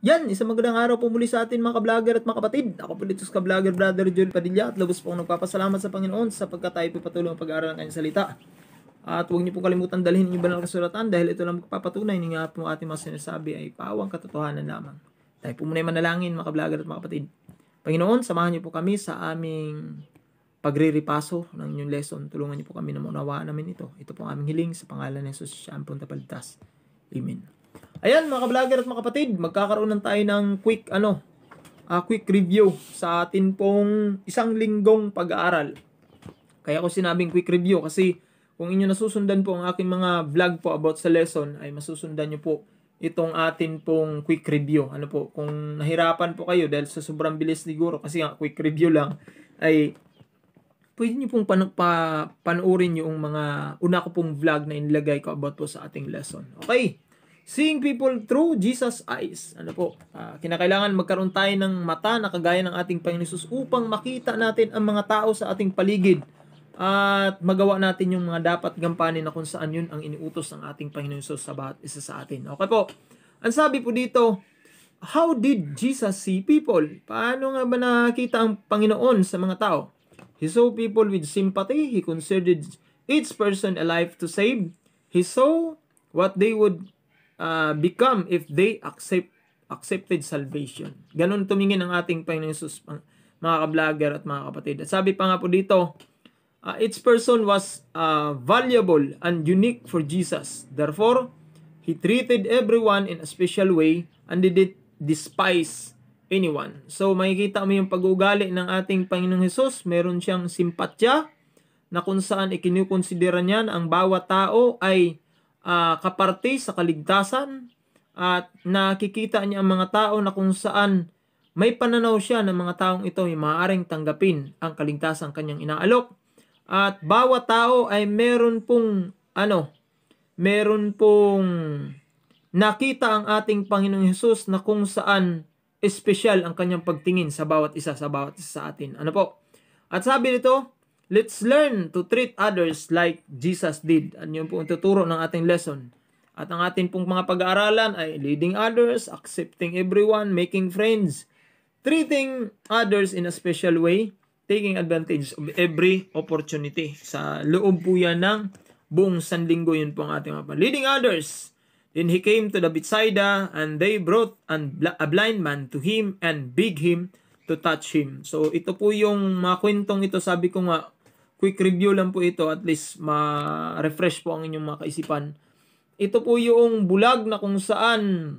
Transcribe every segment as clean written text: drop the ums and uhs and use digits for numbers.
Yan, isang magandang araw po muli sa atin mga ka-vlogger at mga kapatid. Ako po dito sa ka-vlogger Brother Joel Padilla at lubos po akong nagpapasalamat sa Panginoon sapagkat tayo po patuloy ang pag-aaral ng kanyang salita. At huwag niyo po kalimutan dalhin yung banal na kasulatan dahil ito lang magpapatunay ng nga po ating mga sinasabi ay pawang katotohanan lamang. Tayo po muna manalangin mga ka-vlogger at mga kapatid. Panginoon, samahan niyo po kami sa aming pagriripaso ng inyong lesson. Tulungan niyo po kami na maunawaan namin ito. Ito po ang aming hiling sa pangalan ng Jesus siya ang puntapaligtas. Amen. Ayan mga ka-vlogger at mga kapatid, magkakaroon ng tayo ng quick review sa atin pong isang linggong pag-aaral. Kaya ko sinabing quick review kasi kung inyo nasusundan po ang aking mga vlog po about sa lesson ay masusundan nyo po itong atin pong quick review. Ano po, kung nahirapan po kayo dahil sa sobrang bilis siguro kasi nga quick review lang ay pwede nyo pong panoorin yung mga una ko pong vlog na inilagay ko about po sa ating lesson. Okay? Seeing people through Jesus' eyes. Ano po? Kinakailangan magkaroon tayo ng mata na kagaya ng ating Panginoon Hesus upang makita natin ang mga tao sa ating paligid at magawa natin yung mga dapat gampanin na kung saan yun ang iniutos ng ating Panginoon Hesus sa bawat isa sa atin. Okay po. Ang sabi po dito, how did Jesus see people? Paano nga ba nakita ang Panginoon sa mga tao? He saw people with sympathy. He considered each person alive to save. He saw what they would become if they accepted salvation. Ganon tumingin ang ating Panginoon Hesus, mga ka-vlogger at mga kapatid. At sabi pa nga po dito, each person was valuable and unique for Jesus. Therefore, He treated everyone in a special way and didn't despise anyone. So, makikita mo yung pag-uugali ng ating Panginoong Hesus. Meron siyang simpatya na kung saan ikinukonsidera niya na ang bawat tao ay kaparte sa kaligtasan at nakikita niya ang mga tao na kung saan may pananaw siya ng mga taong ito ay maaaring tanggapin ang kaligtasan kanyang inaalok. At bawat tao ay meron pong nakita ang ating Panginoong Hesus na kung saan espesyal ang kanyang pagtingin sa bawat isa sa atin. Ano po? At sabi nito, let's learn to treat others like Jesus did. Ano yung pong tuturo ng ating lesson. At ang ating pong mga pag-aaralan ay leading others, accepting everyone, making friends, treating others in a special way, taking advantage of every opportunity. Sa loob po yan ng buong sanlinggo, yun po ang ating mga leading others. Then he came to the Bethsaida and they brought a blind man to him and begged him to touch him. So ito po yung mga kwentong ito, sabi ko nga, quick review lang po ito, at least ma-refresh po ang inyong mga kaisipan. Ito po yung bulag na kung saan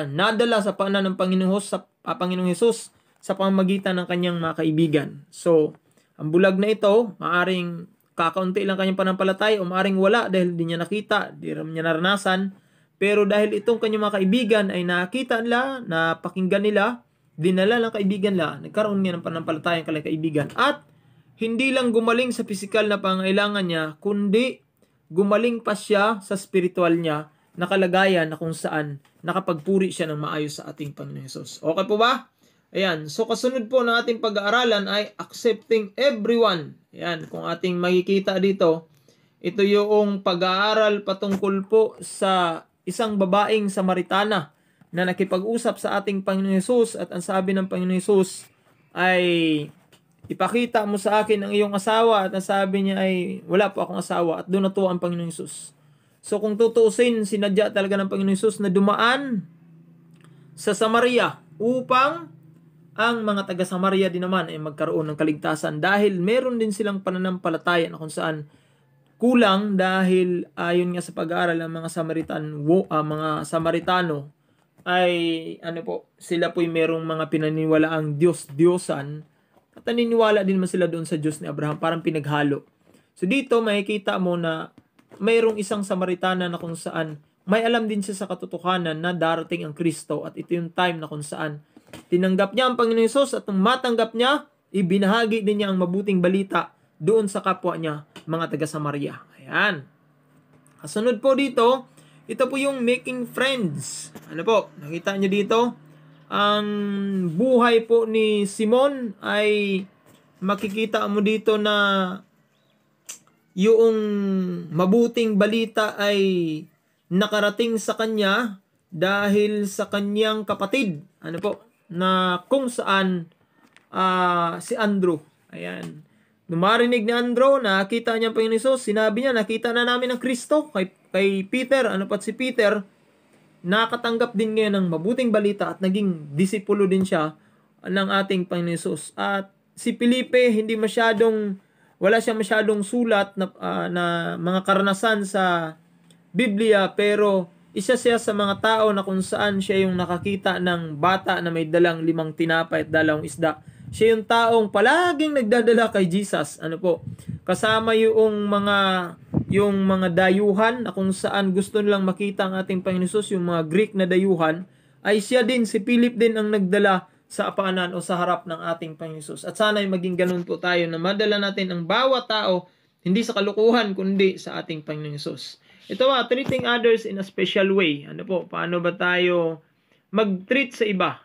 nadala sa paanan ng Panginoong Hesus sa pamamagitan ng kanyang mga kaibigan. So, ang bulag na ito, maaring kakaunti lang kanyang panampalataya o maaring wala dahil di niya nakita, di rin niya naranasan. Pero dahil itong kanyang mga kaibigan ay nakita nila, napakinggan nila, dinala ng kaibigan nila, nagkaroon niya ng panampalataya ang kanyang kaibigan. At hindi lang gumaling sa pisikal na pangailangan niya, kundi gumaling pa siya sa spiritual niya na kalagayan na kung saan nakapagpuri siya ng maayos sa ating Panginoon Hesus. Okay po ba? Ayan. So, kasunod po ng ating pag-aaralan ay accepting everyone. Ayan. Kung ating makikita dito, ito yung pag-aaral patungkol po sa isang babaeng Samaritana na nakipag-usap sa ating Panginoon Hesus. At ang sabi ng Panginoon Hesus ay, ipakita mo sa akin ang iyong asawa. At ang sabi niya ay, wala po akong asawa. At doon natuwa ang Panginoon Hesus. So kung tutuusin, sinadya talaga ng Panginoon Hesus na dumaan sa Samaria upang ang mga taga Samaria din naman ay magkaroon ng kaligtasan dahil meron din silang pananampalataya na kung saan kulang dahil ayon nga sa pag-aaral ng mga Samaritano ay sila po'y merong mga pinaniniwalaang Diyos-Diyosan. At naniniwala din man sila doon sa Diyos ni Abraham, parang pinaghalo. So dito makikita mo na mayroong isang Samaritana na kung saan may alam din siya sa katotohanan na darating ang Kristo at ito yung time na kung saan tinanggap niya ang Panginoon Hesus at nung matanggap niya, ibinahagi din niya ang mabuting balita doon sa kapwa niya, mga taga Samaria. Ayan. Kasunod po dito, ito po yung making friends. Ano po? Nakita niyo dito? Ang buhay po ni Simon ay makikita mo dito na yung mabuting balita ay nakarating sa kanya dahil sa kanyang kapatid, na kung saan si Andrew. Ayan. Nung marinig ni Andrew, nakita niya ang Panginoon Hesus, sinabi niya, nakita na namin ang Kristo kay Peter. Si Peter, nakatanggap din ngayon ng mabuting balita at naging disipulo din siya ng ating Panginoon Hesus. At si Felipe, wala siyang masyadong sulat na mga karanasan sa Biblia, pero isa siya sa mga tao na kung saan siya yung nakakita ng bata na may dalang 5 tinapay at 2 isda. Siya yung taong palaging nagdadala kay Jesus. Kasama yung mga dayuhan na kung saan gusto nilang makita ang ating Panginoon Hesus, yung mga Greek na dayuhan, ay siya din, si Philip din ang nagdala sa paanan o sa harap ng ating Panginoon Hesus. At sana'y maging ganun po tayo na madala natin ang bawat tao, hindi sa kalukuhan, kundi sa ating Panginoon Hesus. Ito treating others in a special way. Paano ba tayo mag-treat sa iba?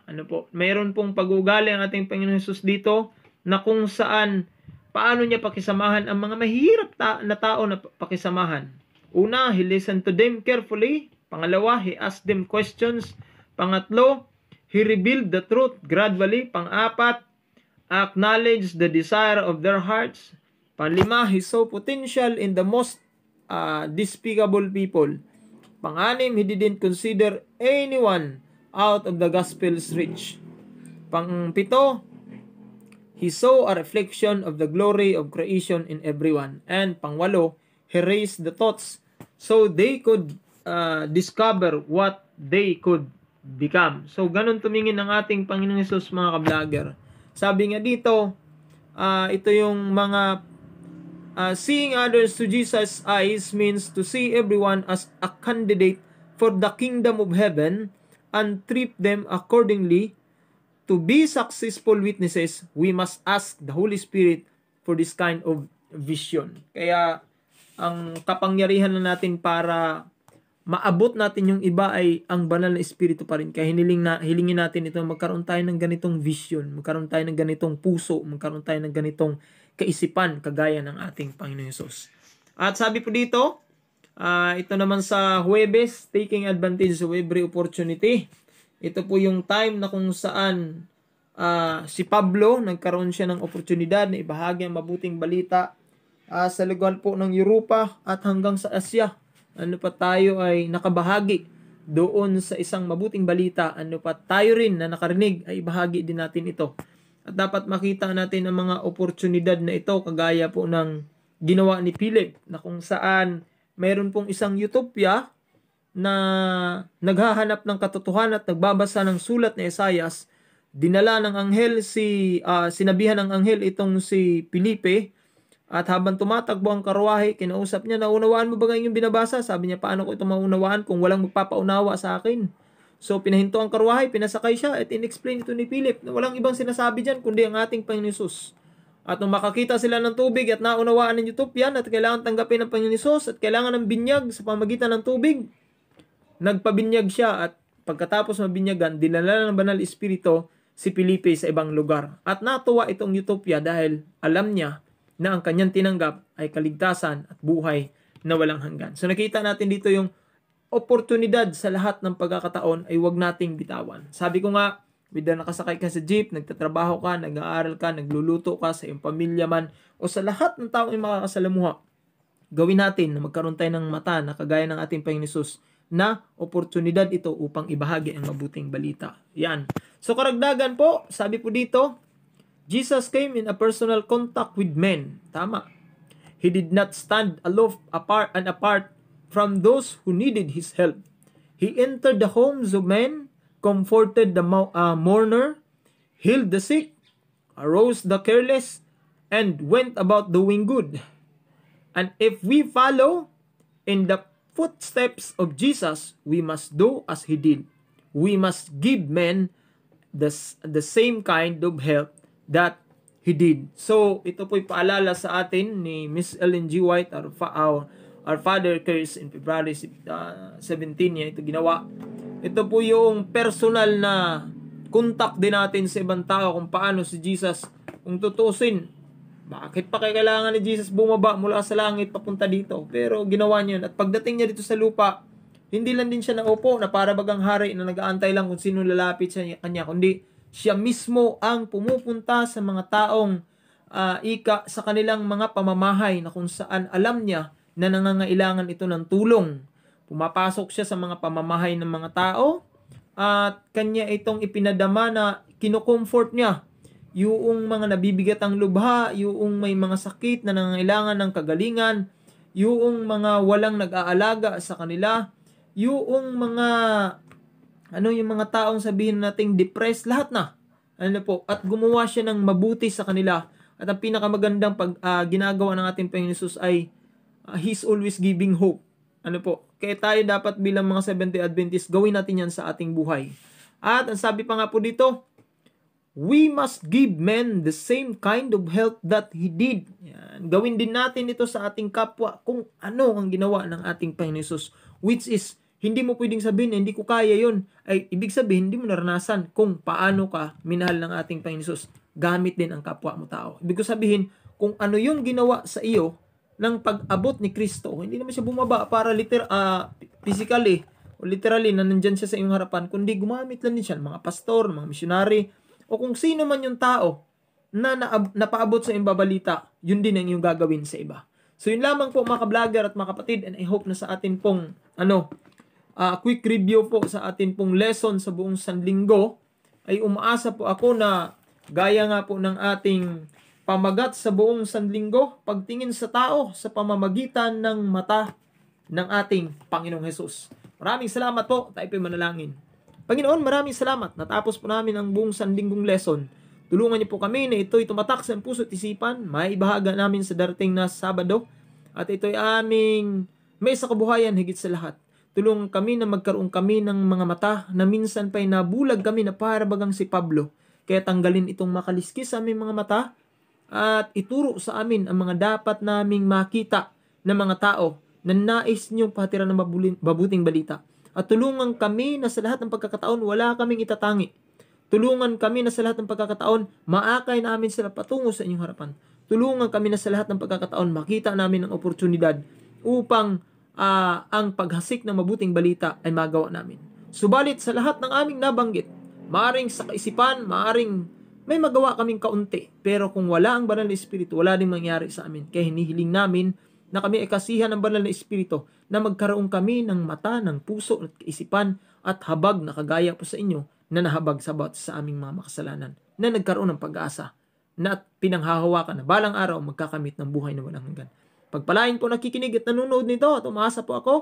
Mayroon pong pag-uugali ang ating Panginoon Hesus dito na kung saan paano niya pakisamahan ang mga mahirap na tao na pakisamahan. Una, he listened to them carefully. Pangalawa, he asked them questions. Pangatlo, he revealed the truth gradually. Pang-apat, acknowledged the desire of their hearts. Panglima, he saw potential in the most despicable people. Pang-anim, he didn't consider anyone out of the gospel's reach. Pang-pito, he saw a reflection of the glory of creation in everyone. And pang-walo, he raised the thoughts so they could discover what they could become. So, ganun tumingin ang ating Panginoong Hesus, mga ka-vlogger. Sabi nga dito, ito yung mga seeing others to Jesus' eyes means to see everyone as a candidate for the kingdom of heaven and treat them accordingly. To be successful witnesses, we must ask the Holy Spirit for this kind of vision. Kaya, ang kapangyarihan na natin para maabot natin yung iba ay ang banal na Espiritu pa rin. Kaya hilingin natin ito, magkaroon tayo ng ganitong vision, magkaroon tayo ng ganitong puso, magkaroon tayo ng ganitong kaisipan, kagaya ng ating Panginoon Hesus. At sabi po dito, ito naman sa Huwebes, taking advantage of every opportunity. Ito po yung time na kung saan si Pablo, nagkaroon siya ng oportunidad na ibahagi ang mabuting balita sa lugar po ng Europa at hanggang sa Asya. Tayo ay nakabahagi doon sa isang mabuting balita. Tayo rin na nakarinig ay ibahagi din natin ito. At dapat makita natin ang mga oportunidad na ito, kagaya po ng ginawa ni Philip, na kung saan mayroon pong isang utopia na naghahanap ng katotohanan at nagbabasa ng sulat ni Esaias. Dinala ng anghel sinabihan ng anghel itong si Felipe, at habang tumatakbo ang karwahe, kinausap niya, naunawaan mo ba ngayon yung binabasa? Sabi niya, paano ko ito maunawaan kung walang magpapaunawa sa akin? So, pinahinto ang karwahe, pinasakay siya, at in-explain ito ni Philip na walang ibang sinasabi dyan, kundi ang ating Panginoon Hesus. At nung makakita sila ng tubig at naunawaan ng utopia at kailangan tanggapin ng Panginoon Hesus at kailangan ng binyag sa pamagitan ng tubig, nagpabinyag siya, at pagkatapos mabinyagan, dinala ng Banal Espiritu si Felipe sa ibang lugar. At natuwa itong utopia dahil alam niya na ang kanyang tinanggap ay kaligtasan at buhay na walang hanggan. So nakita natin dito yung oportunidad sa lahat ng pagkakataon ay huwag nating bitawan. Sabi ko nga, whether nakasakay ka sa jeep, nagtatrabaho ka, nag-aaral ka, nagluluto ka sa iyong pamilya man, o sa lahat ng tao ay makakasalamuha, gawin natin na magkaroon tayo ng mata na kagaya ng ating Panginoon Hesus, na oportunidad ito upang ibahagi ang mabuting balita. Yan. So karagdagan po, sabi po dito, Jesus came in a personal contact with men. Tama. He did not stand aloof apart from those who needed His help. He entered the homes of men, comforted the mourner, healed the sick, arose the careless, and went about doing good. And if we follow in the footsteps of Jesus, we must do as He did. We must give men the same kind of help that He did. So, ito po'y paalala sa atin ni Miss Ellen G. White, our father cares in February 17 niya ito ginawa. Ito po yung personal na contact din natin sa ibang tao kung paano si Jesus, kung tutusin, bakit pa kailangan ni Jesus bumaba mula sa langit papunta dito? Pero ginawa niya yun. At pagdating niya dito sa lupa, Hindi lang din siya naupo na para bagang hari na nag-aantay lang kung sino lalapit sa kanya, kundi siya mismo ang pumupunta sa mga taong sa kanilang mga pamamahay na kung saan alam niya na nangangailangan ito ng tulong. Pumapasok siya sa mga pamamahay ng mga tao at kanya itong ipinadama na kino-comfort niya yung mga nabibigat ang lubha, yung may mga sakit na nangangailangan ng kagalingan, yung mga walang nag-aalaga sa kanila, yung mga yung mga taong sabihin nating depressed, lahat na. At gumawa siya ng mabuti sa kanila. At ang pinakamagandang ginagawa ng ating Panginoon Jesus ay He's always giving hope. Kaya tayo dapat bilang mga Seventh-day Adventist, gawin natin yan sa ating buhay. At ang sabi pa nga po dito, we must give men the same kind of help that He did. Yan. Gawin din natin ito sa ating kapwa kung ano ang ginawa ng ating Panginoon Jesus. Which is, hindi mo pwedeng sabihin na hindi ko kaya yun. Ay, ibig sabihin, hindi mo naranasan kung paano ka minahal ng ating Panginoon Jesus. Gamit din ang kapwa mo tao. Ibig sabihin, kung ano yung ginawa sa iyo ng pag-abot ni Kristo, hindi naman siya bumaba para physically o literally na nandyan siya sa iyong harapan, kundi gumamit lang din siya ng mga pastor, mga missionary, o kung sino man yung tao na napaabot sa iyong babalita, yun din ang iyong gagawin sa iba. So yun lamang po mga ka-vlogger at mga kapatid, and I hope na sa atin pong quick review po sa atin pong lesson sa buong Sanlinggo, ay umaasa po ako na gaya nga po ng ating pamagat sa buong Sanlinggo, pagtingin sa tao sa pamamagitan ng mata ng ating Panginoong Hesus. Maraming salamat po. Tayo po'y manalangin. Panginoon, maraming salamat. Natapos po namin ang buong Sanlinggong lesson. Tulungan niyo po kami na ito'y tumatak sa puso at isipan, maibahaga namin sa darating na Sabado, at ito'y aming may sa kabuhayan higit sa lahat. Tulungan kami na magkaroon kami ng mga mata na minsan pa'y nabulag kami na para bagang si Pablo. Kaya tanggalin itong makaliskis sa aming mga mata at ituro sa amin ang mga dapat naming makita ng mga tao na nais niyong patiran ng mabuting balita. At tulungan kami na sa lahat ng pagkakataon wala kaming itatangi. Tulungan kami na sa lahat ng pagkakataon maakay namin sila patungo sa inyong harapan. Tulungan kami na sa lahat ng pagkakataon makita namin ang oportunidad upang ang paghasik ng mabuting balita ay magawa namin. Subalit sa lahat ng aming nabanggit, maaring sa kaisipan, maaring may magawa kaming kaunti. Pero kung wala ang banal na Espiritu, wala din mangyari sa amin. Kaya hinihiling namin na kami ay kasihan ng banal na Espiritu na magkaroon kami ng mata, ng puso at kaisipan at habag na kagaya po sa inyo na nahabag sa bawat sa aming mga makasalanan na nagkaroon ng pag-asa na pinanghahawakan na balang araw magkakamit ng buhay na walang hanggan. Pagpalain po nakikinig at nanonood nito at umaasa po ako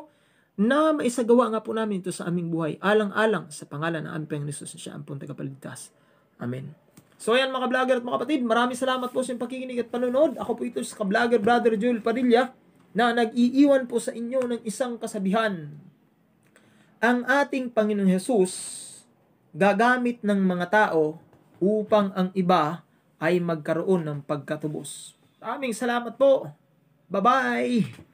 na maisagawa nga po namin ito sa aming buhay alang-alang sa pangalan ng aming Panginoon Jesus na siya ang pong tagapagligtas. Amen. So ayan mga ka-vlogger at mga kapatid, maraming salamat po sa inyong pakikinig at panonood. Ako po ito sa ka-vlogger Brother Joel Padilla na nag-iiwan po sa inyo ng isang kasabihan. Ang ating Panginoong Jesus gagamit ng mga tao upang ang iba ay magkaroon ng pagkatubos. Maraming salamat po. Bye-bye!